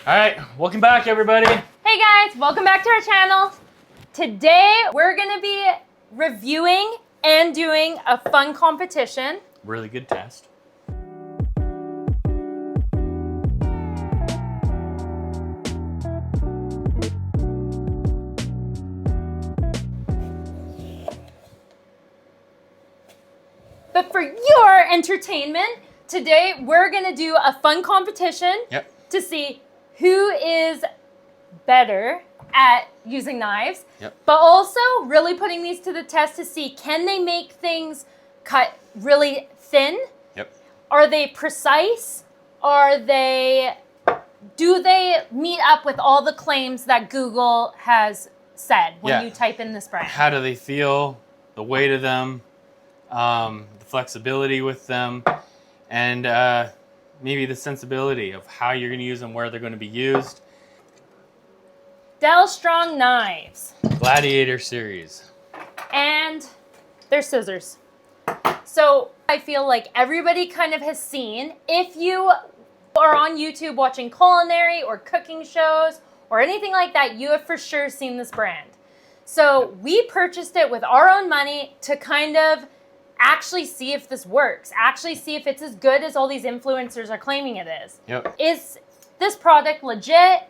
All right, welcome back, everybody. Hey guys, welcome back to our channel. Today we're gonna be reviewing and doing a fun competition. Really good test. But for your entertainment, today we're gonna do a fun competition to see who is better at using knives, but also really putting these to the test to see, can they make things cut really thin? Are they precise? Do they meet up with all the claims that Google has said when you type in this brand? How do they feel, the weight of them, the flexibility with them, and maybe the sensibility of how you're going to use them, where they're going to be used. DALSTRONG knives. Gladiator series. And they're scissors. So I feel like everybody kind of has seen, if you are on YouTube watching culinary or cooking shows or anything like that, you have for sure seen this brand. So we purchased it with our own money to kind of actually see if this works, actually see if it's as good as all these influencers are claiming it is. Is this product legit?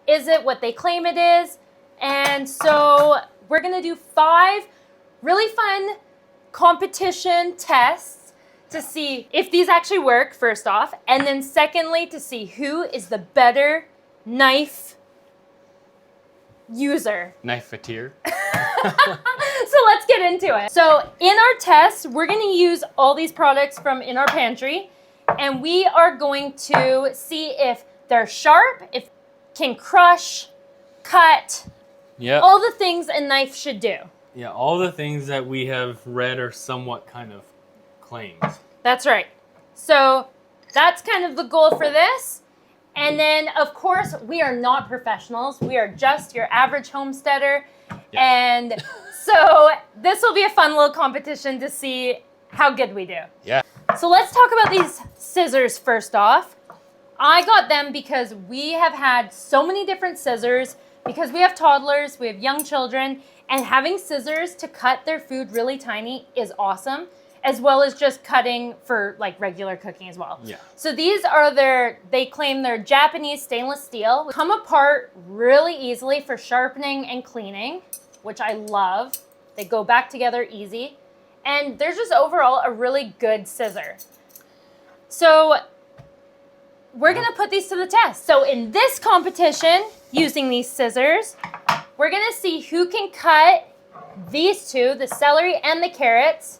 Is it what they claim it is? And so we're gonna do 5 really fun competition tests to see if these actually work, first off, and then secondly, to see who is the better knife user. Knifeateer. So let's get into it. So in our test, we're going to use all these products from in our pantry, and we are going to see if they're sharp, if can crush, cut, all the things a knife should do. Yeah, all the things that we have read are somewhat kind of claims. That's right. So that's kind of the goal for this. And then, of course, we are not professionals. We are just your average homesteader. And so this will be a fun little competition to see how good we do. So let's talk about these scissors first off. I got them because we have had so many different scissors, because we have toddlers, we have young children, and having scissors to cut their food really tiny is awesome, as well as just cutting for like regular cooking as well. So these are they claim they're Japanese stainless steel, come apart really easily for sharpening and cleaning, which I love. They go back together easy. And they're just overall a really good scissor. So we're gonna put these to the test. So in this competition, using these scissors, we're gonna see who can cut these two, the celery and the carrots,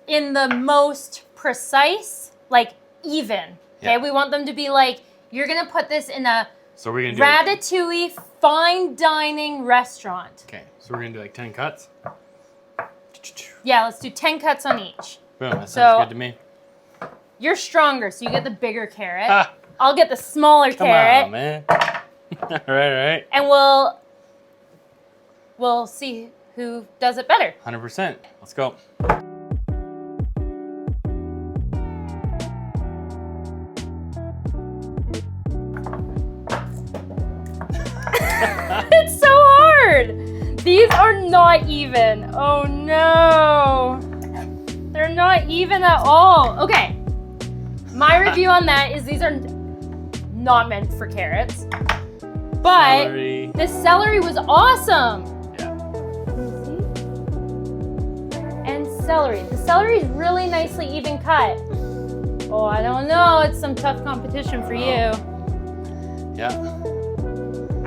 in the most precise, like even. Okay, we want them to be like, you're gonna put this in a ratatouille fine dining restaurant. Okay, so we're gonna do like 10 cuts? Yeah, let's do 10 cuts on each. Boom, that sounds good to me. You're stronger, so you get the bigger carrot. I'll get the smaller carrot. Come on, man. All right. And we'll see who does it better. 100%. Let's go. It's so hard. These are not even. Oh no. They're not even at all. Okay. My review on that is these are not meant for carrots. But the celery was awesome. And celery. The celery is really nicely even cut. Oh, I don't know. It's some tough competition for you.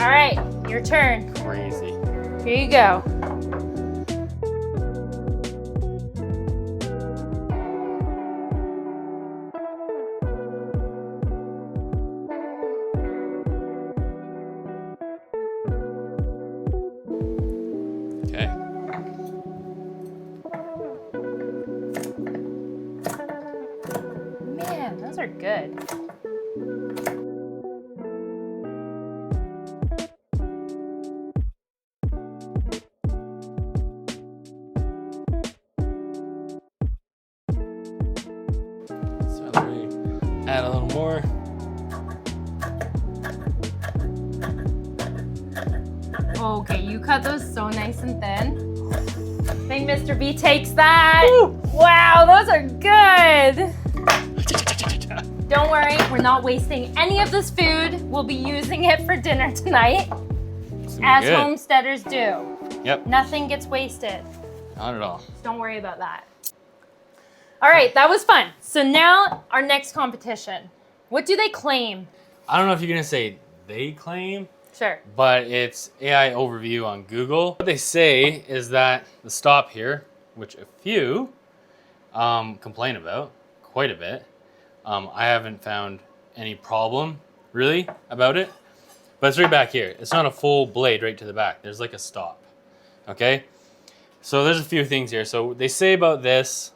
All right, your turn. Crazy. Here you go. Okay. Man, those are good. Okay, you cut those so nice and thin. I think Mr. B takes that. Woo! Wow, those are good. Don't worry, we're not wasting any of this food. We'll be using it for dinner tonight, as good. homesteaders do. Yep. Nothing gets wasted. Not at all. Don't worry about that. All right, that was fun. So now our next competition. What do they claim? I don't know if you're gonna say they claim, Sure. but it's AI overview on Google. What they say is that the stop here, which a few complain about quite a bit. I haven't found any problem really about it, but it's right back here. It's not a full blade right to the back. There's like a stop, okay? So there's a few things here. So they say about this,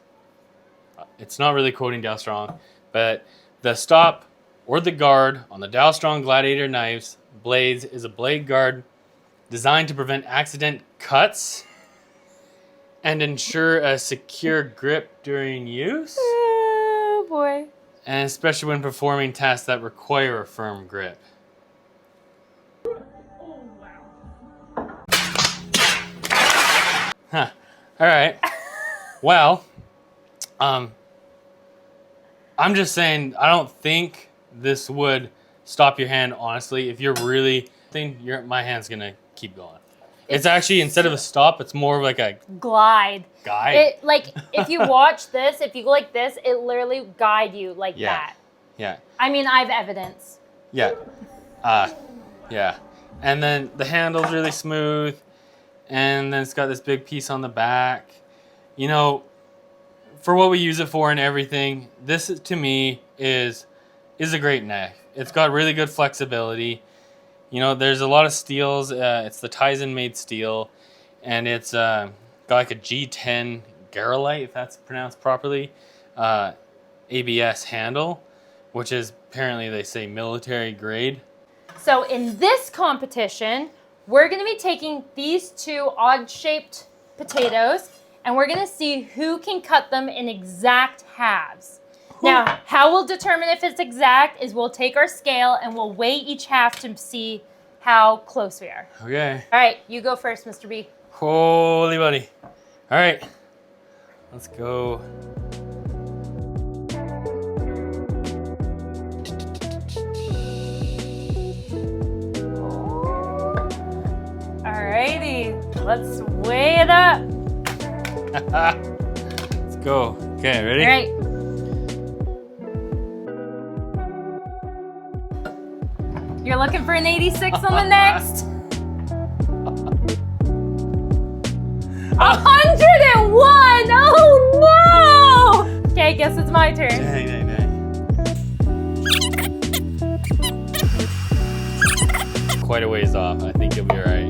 it's not really quoting DALSTRONG, but the stop or the guard on the DALSTRONG Gladiator knives blades is a blade guard designed to prevent accident cuts and ensure a secure grip during use. Oh boy. And especially when performing tasks that require a firm grip. Huh. All right. Well, I'm just saying, I don't think this would stop your hand, honestly. If you're really, my hand's gonna keep going. It's actually, instead of a stop, it's more of like a glide. Guide? It, like, if you watch this, if you go like this, it literally guide you like that. Yeah. I mean, I have evidence. Yeah. Yeah. And then the handle's really smooth. And then it's got this big piece on the back. You know, for what we use it for and everything, this to me is a great knife. It's got really good flexibility. You know, there's a lot of steels. It's the Tizen made steel, and it's got like a G10 Garolite, if that's pronounced properly, ABS handle, which is apparently, they say, military grade. So in this competition, we're going to be taking these two odd-shaped potatoes, and we're going to see who can cut them in exact halves. Now, how we'll determine if it's exact is we'll take our scale and we'll weigh each half to see how close we are. Okay. All right, you go first, Mr. B. Holy buddy. All right, let's go. Alrighty, let's weigh it up. Let's go. Okay, ready? All right. You're looking for an 86 on the next? 101! Oh no! Okay, guess it's my turn. Dang. Quite a ways off. I think you'll be alright.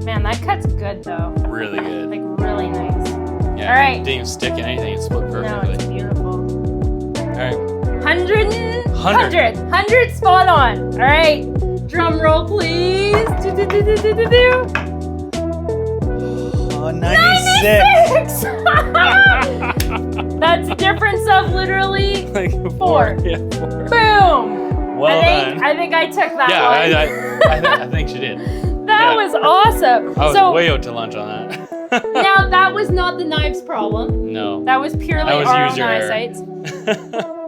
Man, that cut's good though. Really good. Like really nice. Yeah. All right. It didn't even stick in anything. It split perfectly. No, it's beautiful. All right. 100 spot on. All right. Drum roll, please. Oh, 96. That's a difference of literally Like 4. Yeah, 4. Boom. Well done. I think I took that Yeah, I think she did. That was awesome. I was way out to lunch on that. Now, that was not the knives problem. No. That was purely That was our own user error. eyesight.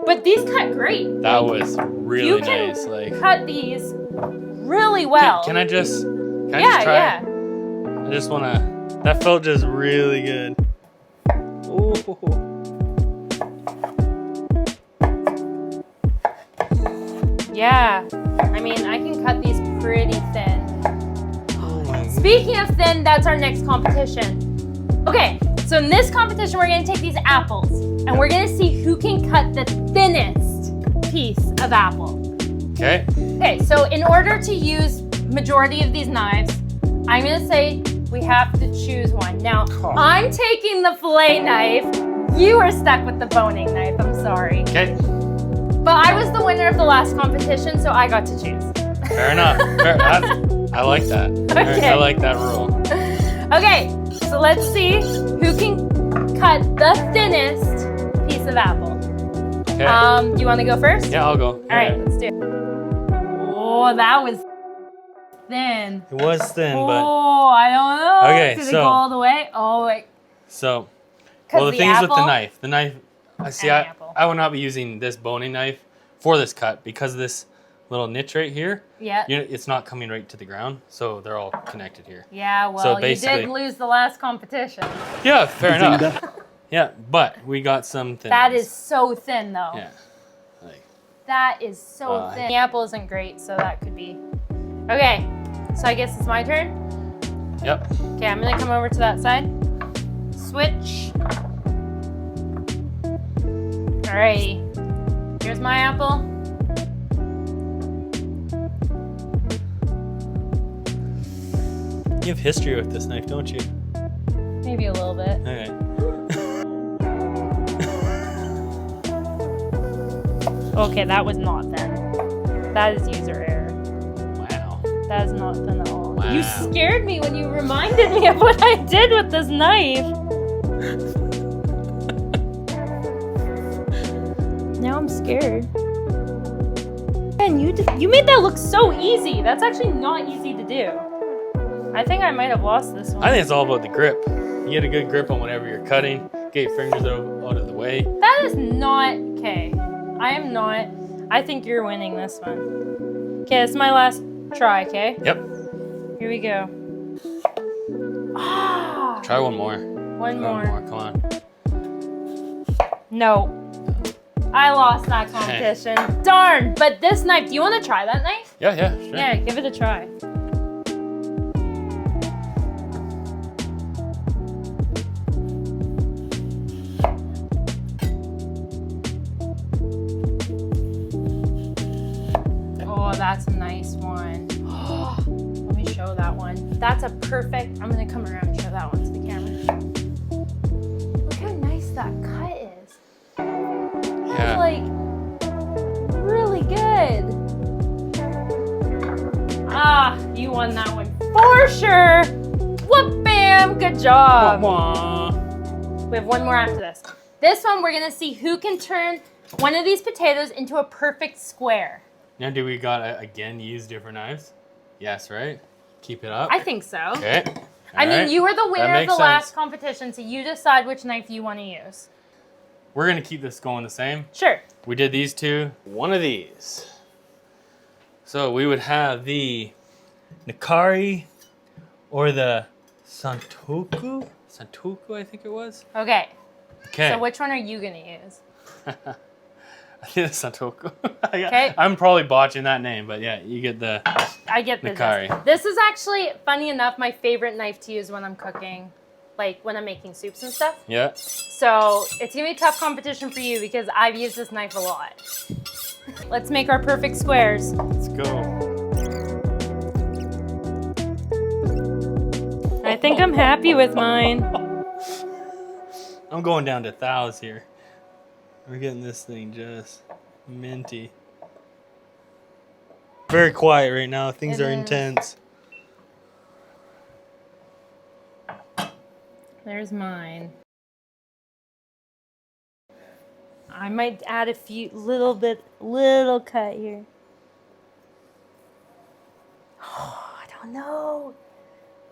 But these cut great. That was really you nice. can cut these really well. Can I just try yeah. it? I just wanna. That felt just really good. Ooh. Yeah. I mean, I can cut these pretty thin. Oh my Speaking of thin, that's our next competition. Okay, so in this competition, we're gonna take these apples and we're gonna see who can cut the thinnest piece of apple. Okay. Okay, so in order to use majority of these knives, I'm gonna say we have to choose one. Now, I'm taking the fillet knife. You are stuck with the boning knife, I'm sorry. Okay. But I was the winner of the last competition, so I got to choose. Fair enough. I like that. Okay. I like that rule. Okay, so let's see who can cut the thinnest piece of apple. Okay. Do you want to go first? Yeah, I'll go. All right, let's do it. Oh, that was thin. It was thin, but Oh, I don't know. Okay, Did it so- go all the way? Oh, wait. so. 'Cause Well, the thing is with the apple knife. The knife. I see. and the apple. I would not be using this boning knife for this cut because of this little niche right here. Yeah. It's not coming right to the ground, so they're all connected here. Yeah, well, So you basically- did lose the last competition. Yeah, fair enough. Yeah, but we got some thin. That ones. is so thin, though. Yeah. Like, That is so thin. The apple isn't great, so that could be. Okay, so I guess it's my turn. yep. Okay, I'm gonna come over to that side. Switch. Alrighty. Here's my apple. You have history with this knife, don't you? Maybe a little bit. Okay. Okay, that was not thin. That is user error. Wow. That is not thin at all. Wow. You scared me when you reminded me of what I did with this knife. Now I'm scared. Man, you made that look so easy. That's actually not easy to do. I think I might have lost this one. I think it's all about the grip. You get a good grip on whatever you're cutting. Get your fingers out of the way. That is not okay. I am not. I think you're winning this one. Okay, it's my last try, okay? Yep. Here we go. Ah! Try one more. One Try more. Come on. No. I lost that competition. Darn! But this knife, do you want to try that knife? Yeah, sure. Yeah, give it a try. Oh, that's a nice one. Let me show that one. That's a perfect. I'm gonna come around and show that one to the camera. Look how nice that cut is. That's Yeah. like really good. Ah, you won that one for sure. Whoop, bam, good job. Wah, wah. We have one more after this. This one, we're gonna see who can turn one of these potatoes into a perfect square. Now, do we gotta again use different knives? Yes, right? Keep it up. I think so. Okay. I mean, Alright. you were the winner of makes the last sense. competition, so you decide which knife you want to use. We're gonna keep this going the same. Sure. We did these two. One of these. So we would have the Nikari or the Santoku. Santoku, I think it was. Okay. Okay. So which one are you gonna use? I think it's Santoku. Okay. I'm probably botching that name, but yeah, you get the. I get the Nikari. gist. This is actually, funny enough, my favorite knife to use when I'm cooking, like when I'm making soups and stuff. Yeah. So it's gonna be a tough competition for you because I've used this knife a lot. Let's make our perfect squares. Let's go. I think I'm happy with mine. I'm going down to thous here. We're getting this thing just minty. Very quiet right now. Things It are is. intense. There's mine. I might add a few little cut here. Oh, I don't know.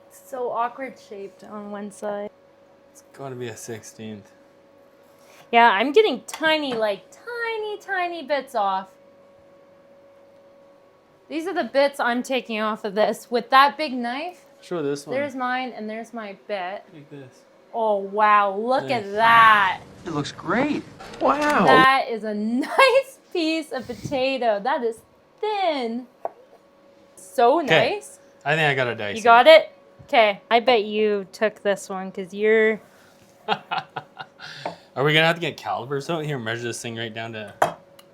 It's so awkward shaped on one side. It's gotta be a 16th. Yeah, I'm getting tiny bits off. These are the bits I'm taking off of this. With that big knife, Show this one. there's mine and there's my bit. Like this. Oh, wow, look Nice. at that. It looks great. Wow. That is a nice piece of potato. That is thin. So 'Kay. nice. I think I got a dice. You got it? Okay, I bet you took this one because you're... Are we gonna have to get calipers out here and measure this thing right down to?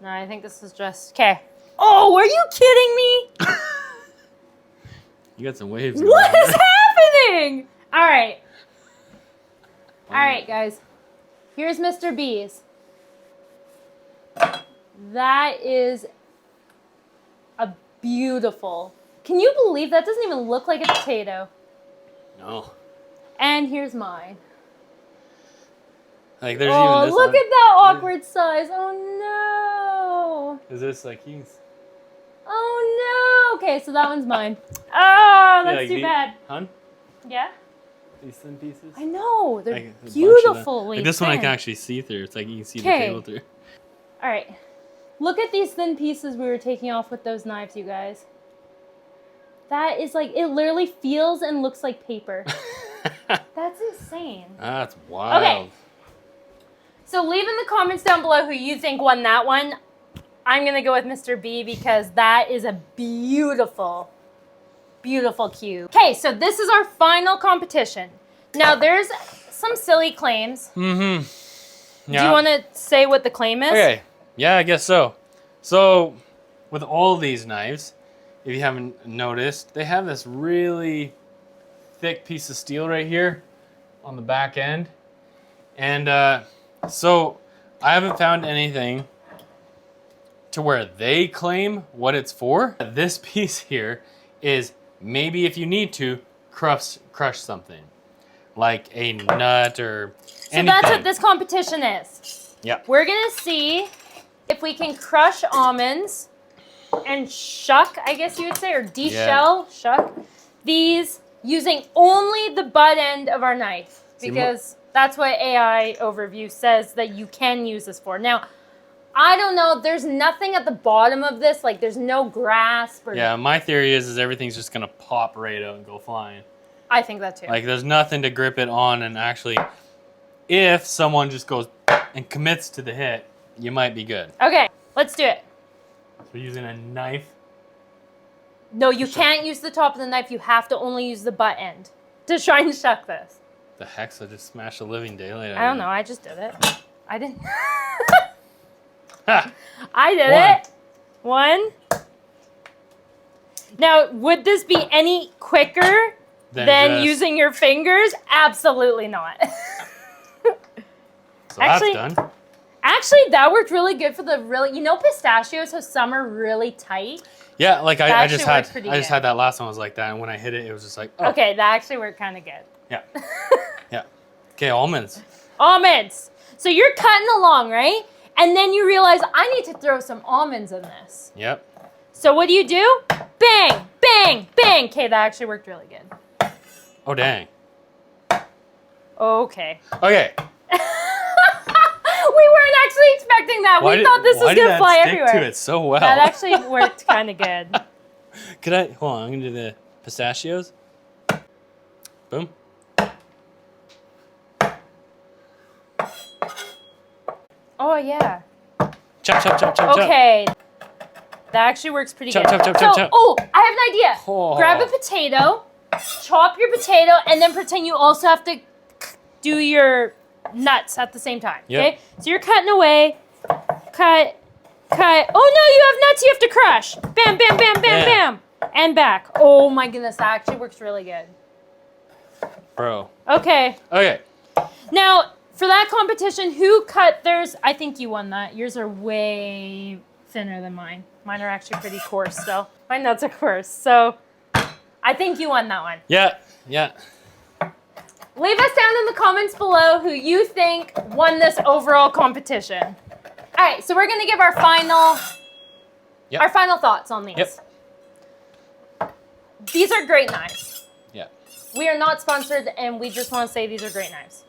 No, I think this is just... Okay. Oh, are you kidding me? You got some waves. What going is on happening? All right. All right, guys. Here's Mr. B's. That is a beautiful... Can you believe that doesn't even look like a potato? there. No. And here's mine. Like there's Oh, even this look one. at that awkward size. Oh, no. Is this like you? Oh, Okay, so that one's mine. Oh, that's too bad. Hun? Yeah? These thin pieces? I know. They're Like, a bunch of them. beautifully Like this one I thin. can actually see through. It's like you can see the Okay. table through. All right. Look at these thin pieces we were taking off with those knives, you guys. That is like, it literally feels and looks like paper. That's insane. That's wild. Okay. So leave in the comments down below who you think won that one. I'm going to go with Mr. B because that is a beautiful, beautiful cube. Okay, so this is our final competition. Now there's some silly claims. Mm-hmm. Yeah. Do you want to say what the claim is? Okay. Yeah, I guess so. So, with all these knives, if you haven't noticed, they have this really thick piece of steel right here on the back end. And so, I haven't found anything to where they claim what it's for. This piece here is maybe if you need to crush something, like a nut or anything. So that's what this competition is. Yeah. We're gonna see if we can crush almonds and shuck, I guess you would say, or deshell, shuck, these using only the butt end of our knife. Because that's what AI overview says that you can use this for. Now, I don't know, there's nothing at the bottom of this, like there's no grasp or... Yeah, my theory is everything's just gonna pop right out and go flying. I think that too. Like there's nothing to grip it on, and actually, if someone just goes and commits to the hit, you might be good. Okay, let's do it. So we're using a knife. No, you can't use the top of the knife. You have to only use the butt end to try and shuck this. The heck, so I just smashed a living daylight out I don't of know. it. I just did it. I didn't. Ha! I did it. One. Now, would this be any quicker than just- using your fingers? Absolutely not. So Actually- that's done. Actually, that worked really good for the really, you know, pistachios, how some are really tight? Yeah, like I actually just works had pretty I just good. had that last one was like that, and when I hit it, it was just like, oh. Okay, that actually worked kind of good. Yeah. Yeah. Okay, almonds. Almonds. So you're cutting along, right? And then you realize, I need to throw some almonds in this. Yep. So what do? Bang, bang, bang. Okay, that actually worked really good. Oh dang. Okay. Okay. We weren't actually expecting that. We thought this was going to fly everywhere. Why did that stick to it so well? That actually worked kind of good. Could I, hold on, I'm gonna do the pistachios. Boom. Oh, yeah. Chop, chop, chop, chop, Okay. That actually works pretty Chop, good. chop, chop, chop, chop. Oh, I have an idea. Oh. Grab a potato, chop your potato, and then pretend you also have to do your nuts at the same time. Yep. Okay? So you're cutting away. Cut. Oh no, you have nuts you have to crush. Bam, bam, bam, bam, Yeah. bam. And back. Oh my goodness, that actually works really good. Bro. Okay. Okay. Now, for that competition, who cut theirs? I think you won that. Yours are way thinner than mine. Mine are actually pretty coarse, so my nuts are coarse. So I think you won that one. Yeah. Yeah. Leave us down in the comments below who you think won this overall competition. All right, so we're gonna give our final thoughts on these. Yep. These are great knives. Yeah. We are not sponsored, and we just want to say these are great knives.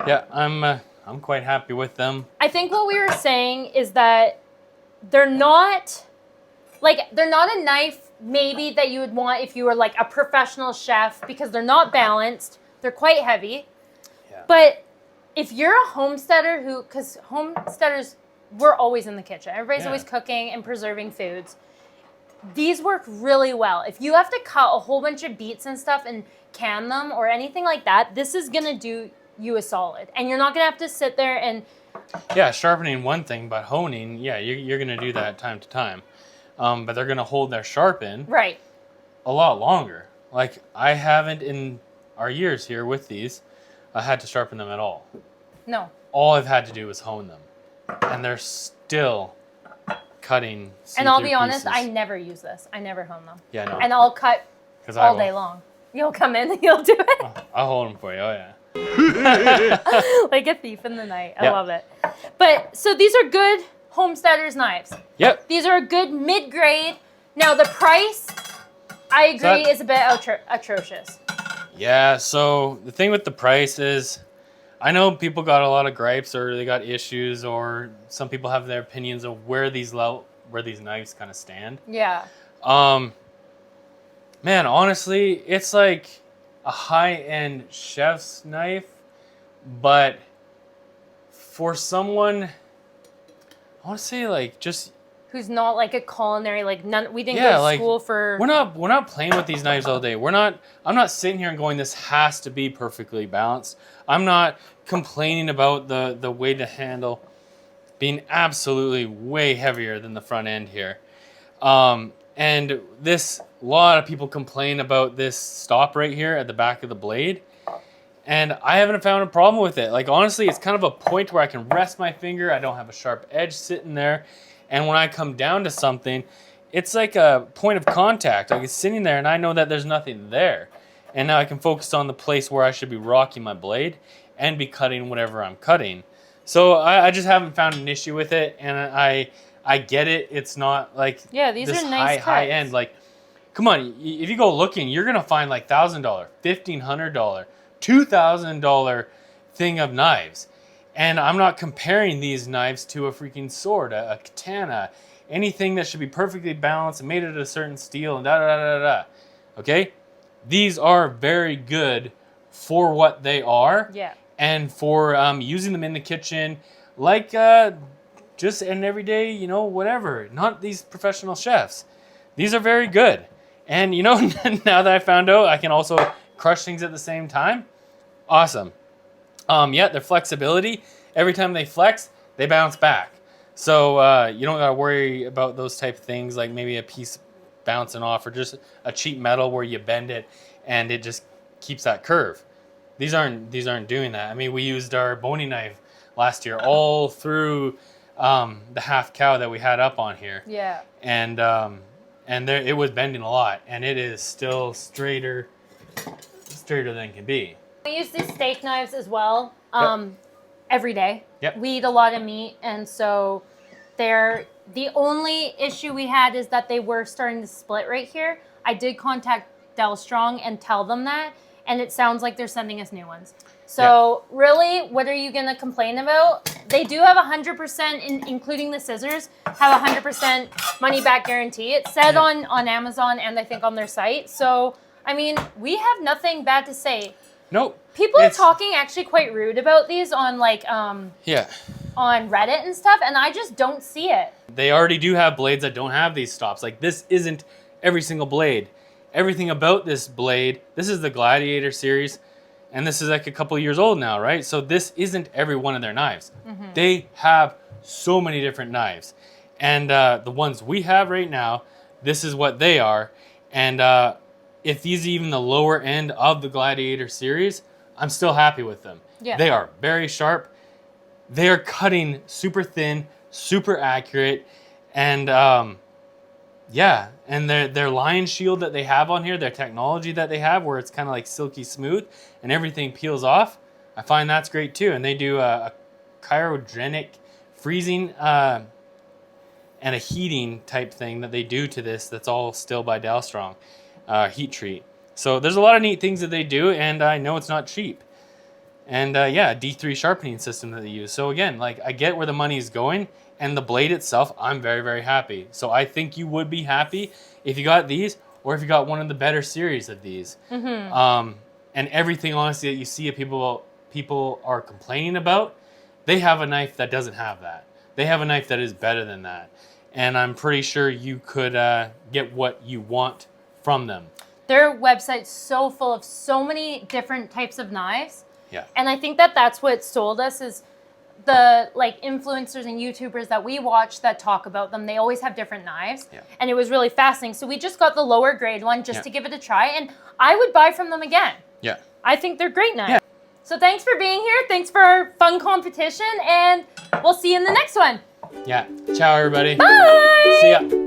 Yeah. I'm quite happy with them. I think what we were saying is that they're not a knife maybe that you would want if you were like a professional chef because they're not balanced. They're quite heavy. Yeah. But if you're a homesteader because homesteaders, we're always in the kitchen. Everybody's always cooking and preserving foods. These work really well. If you have to cut a whole bunch of beets and stuff and can them or anything like that, this is gonna do you a solid. And you're not gonna have to sit there and... Yeah, sharpening one thing, but honing, yeah, you're gonna do that time to time. But they're gonna hold their sharpen Right. a lot longer. Like I haven't in our years here with these, I had to sharpen them at all. No. All I've had to do is hone them, and they're still cutting. And I'll be honest, pieces. I never use this. I never hone them. Yeah, no. And I'll cut 'Cause all will. day long. You'll come in and you'll do it. I'll hold them for you. Oh yeah. Like a thief in the night. I Yep. love it. But so these are good homesteaders knives. Yep. These are a good mid-grade Now the price, I agree, that- is a bit atrocious. Yeah, so the thing with the price is, I know people got a lot of gripes or they got issues, or some people have their opinions of where these knives kind of stand. Yeah. Man, honestly, it's like a high-end chef's knife, but for someone, I want to say like just Who's not like a culinary, like none. We didn't Yeah, go to like, school for. we're not playing with these knives all day. I'm not sitting here and going, this has to be perfectly balanced. I'm not complaining about the way to handle being absolutely way heavier than the front end here. And a lot of people complain about this stop right here at the back of the blade. And I haven't found a problem with it. Like, honestly, it's kind of a point where I can rest my finger. I don't have a sharp edge sitting there. And when I come down to something, it's like a point of contact. Like, it's sitting there and I know that there's nothing there. And now I can focus on the place where I should be rocking my blade and be cutting whatever I'm cutting. So I just haven't found an issue with it. And I get it. It's not like These this are nice high cuts. end. Like, come on, if you go looking, you're going to find like $1,000, $1,500, $2,000 thing of knives. And I'm not comparing these knives to a freaking sword, a katana, anything that should be perfectly balanced and made out of a certain steel and da-da-da-da-da. Okay? These are very good for what they are. Yeah. And for using them in the kitchen, like just an everyday, whatever. Not these professional chefs. These are very good. And, now that I found out I can also crush things at the same time, awesome. Their flexibility, every time they flex, they bounce back. So you don't gotta worry about those type of things, like maybe a piece bouncing off or just a cheap metal where you bend it and it just keeps that curve. These aren't doing that. I mean, we used our boning knife last year all through the half cow that we had up on here. Yeah. And there, it was bending a lot, and it is still straighter than can be. We use these steak knives as well Yep. every day. Yep. We eat a lot of meat, and so the only issue we had is that they were starting to split right here. I did contact DALSTRONG and tell them that, and it sounds like they're sending us new ones. So really, what are you going to complain about? They do have 100%, including the scissors, have 100% money back guarantee. It said on Amazon and I think on their site. So, I mean, we have nothing bad to say. Nope. People are talking actually quite rude about these on like on Reddit and stuff, and I just don't see it. They already do have blades that don't have these stops. Like, this isn't every single blade. Everything about this blade, this is the Gladiator series, and this is like a couple years old now, right? So this isn't every one of their knives. Mm-hmm. They have so many different knives. And the ones we have right now, this is what they are. And if these are even the lower end of the Gladiator series, I'm still happy with them. Yeah. They are very sharp. They are cutting super thin, super accurate, and and their line shield that they have on here, their technology that they have, where it's kind of like silky smooth and everything peels off, I find that's great too. And they do a cryogenic freezing and a heating type thing that they do to this. That's all still by DALSTRONG, heat treat. So there's a lot of neat things that they do, and I know it's not cheap. And a D3 sharpening system that they use. So again, like, I get where the money is going, and the blade itself, I'm very, very happy. So I think you would be happy if you got these, or if you got one of the better series of these. Mm-hmm. And everything, honestly, that you see people are complaining about, they have a knife that doesn't have that. They have a knife that is better than that. And I'm pretty sure you could get what you want from them. Their website's so full of so many different types of knives. Yeah. And I think that that's what sold us is the like influencers and YouTubers that we watch that talk about them. They always have different knives. Yeah. And it was really fascinating. So we just got the lower grade one just to give it a try. And I would buy from them again. Yeah. I think they're great knives. Yeah. So thanks for being here. Thanks for our fun competition. And we'll see you in the next one. Yeah. Ciao, everybody. Bye. See ya.